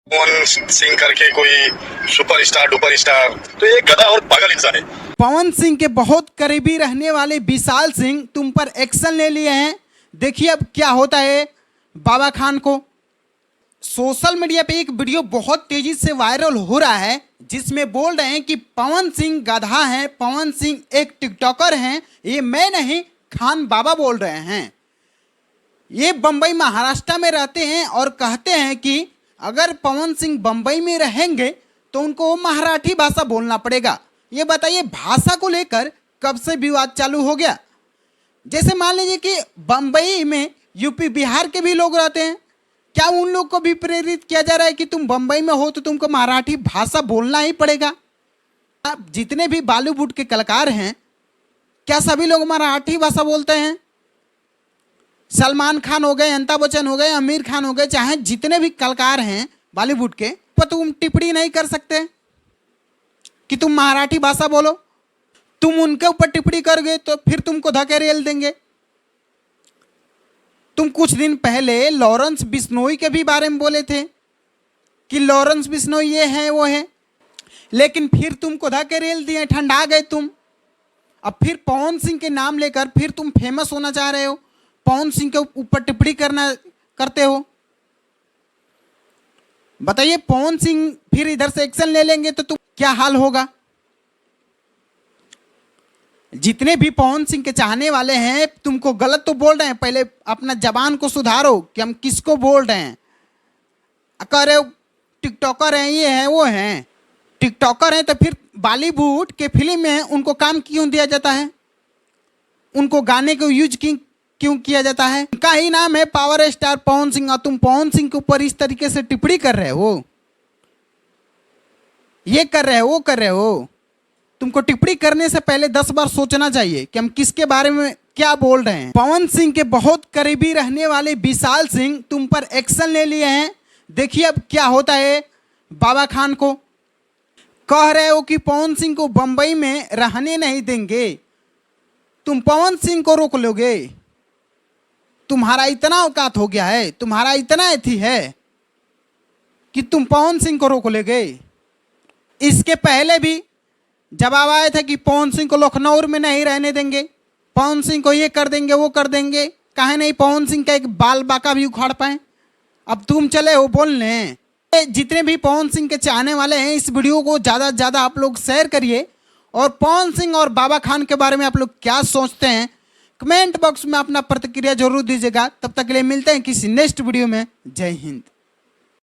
पवन सिंह करके कोई superstar duper star, तो ये गधा और पागल इंसान है। पवन सिंह के बहुत करीबी रहने वाले विशाल सिंह तुम पर एक्शन ले लिए हैं। देखिए अब क्या होता है बाबा खान को। सोशल मीडिया पे एक वीडियो बहुत तेजी से वायरल हो रहा है जिसमें बोल रहे हैं कि पवन सिंह गधा है, पवन सिंह एक टिकटॉकर हैं। ये मैं नहीं, खान बाबा बोल रहे हैं। ये बम्बई महाराष्ट्र में रहते हैं और कहते हैं कि अगर पवन सिंह बम्बई में रहेंगे तो उनको मराठी भाषा बोलना पड़ेगा। ये बताइए भाषा को लेकर कब से विवाद चालू हो गया। जैसे मान लीजिए कि बम्बई में यूपी बिहार के भी लोग रहते हैं, क्या उन लोग को भी प्रेरित किया जा रहा है कि तुम बम्बई में हो तो तुमको मराठी भाषा बोलना ही पड़ेगा। अब जितने भी बॉलीवुड के कलाकार हैं क्या सभी लोग मराठी भाषा बोलते हैं? सलमान खान हो गए, अमिताभ बच्चन हो गए, आमिर खान हो गए, चाहे जितने भी कलाकार हैं बॉलीवुड के, पर तुम टिप्पणी नहीं कर सकते कि तुम मराठी भाषा बोलो। तुम उनके ऊपर टिप्पणी करोगे तो फिर तुमको धकेल देंगे। तुम कुछ दिन पहले लॉरेंस बिश्नोई के भी बारे में बोले थे कि लॉरेंस बिश्नोई ये है वो है, लेकिन फिर तुमको धकेल दिए, ठंडा गए तुम। अब फिर पवन सिंह के नाम लेकर फिर तुम फेमस होना चाह रहे हो, पवन सिंह के ऊपर टिप्पणी करते हो। बताइए पवन सिंह फिर इधर से एक्शन ले लेंगे तो तुम क्या हाल होगा। जितने भी पवन सिंह के चाहने वाले हैं तुमको गलत तो बोल रहे हैं, पहले अपना जबान को सुधारो कि हम किसको बोल रहे हैं। कह रहे हो टिकटॉकर हैं, ये हैं वो हैं। टिकटॉकर हैं तो फिर बॉलीवुड के फिल्म में उनको काम क्यों दिया जाता है, उनको गाने को यूज क्यों किया जाता है? उनका ही नाम है पावर स्टार पवन सिंह और तुम पवन सिंह के ऊपर इस तरीके से टिप्पणी कर रहे हो, ये कर रहे हो, वो कर रहे हो। तुमको टिप्पणी करने से पहले 10 बार सोचना चाहिए कि हम किसके बारे में क्या बोल रहे हैं। पवन सिंह के बहुत करीबी रहने वाले विशाल सिंह तुम पर एक्शन ले लिए हैं। देखिए अब क्या होता है बाबा खान को। कह रहे हो कि पवन सिंह को बंबई में रहने नहीं देंगे, तुम पवन सिंह को रोक लोगे। तुम्हारा इतना औकात हो गया है, तुम्हारा इतना एथी है कि तुम पवन सिंह को रोक लोगे। इसके पहले भी जवाब आया था कि पवन सिंह को लखनऊ में नहीं रहने देंगे, पवन सिंह को ये कर देंगे वो कर देंगे। काहे नहीं पवन सिंह का एक बाल बाका भी उखाड़ पाए। अब तुम चले हो बोलने। जितने भी पवन सिंह के चाहने वाले हैं इस वीडियो को ज़्यादा से ज़्यादा आप लोग शेयर करिए। और पवन सिंह और बाबा खान के बारे में आप लोग क्या सोचते हैं कमेंट बॉक्स में अपना प्रतिक्रिया जरूर दीजिएगा। तब तक के लिए मिलते हैं किसी नेक्स्ट वीडियो में। जय हिंद।